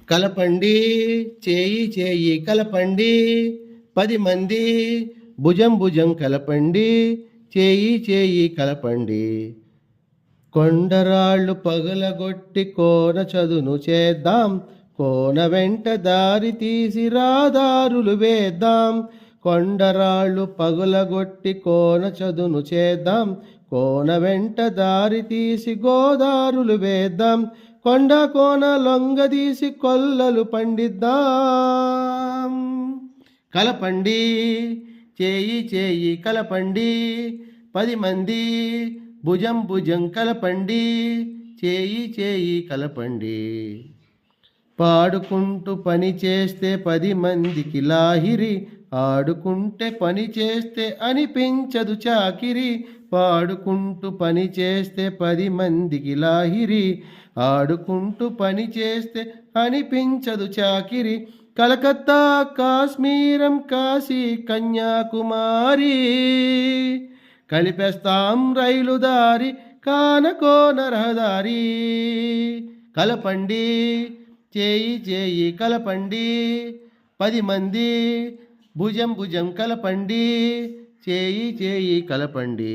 కలపండి చేయి చేయి కలపండి 10 మంది భుజం భుజం కలపండి చేయి చేయి కలపండి కొండరాళ్ళు పగలగొట్టి కోన చదును చేద్దాం కోన వెంట దారి తీసి రాదారులు వేద్దాం కొండరాళ్ళు పగులగొట్టి కోన చదును చేద్దాం కోన వెంట దారి తీసి గోదారులు వేద్దాం కొండ కోన లొంగదీసి కొల్లలు పండిద్దాం కలపండి చేయి చేయి కలపండి 10 మంది భుజం భుజం కలపండి చేయి చేయి కలపండి పాడుకుంటూ పని చేస్తే 10 మందికి లాహిరి ఆడుకుంటే పని చేస్తే అనిపించదు చాకిరి పాడుకుంటూ పని చేస్తే 10 మందికి లాహిరి ఆడుకుంటూ పని చేస్తే అనిపించదు చాకిరి కలకత్తా కాశ్మీరం కాశీ కన్యాకుమారి కలిపేస్తాం రైలు దారి కానకోన రహదారి కలపండి చేయి చేయి కలపండి 10 మంది భుజం భుజం కలపండి చేయి చేయి కలపండి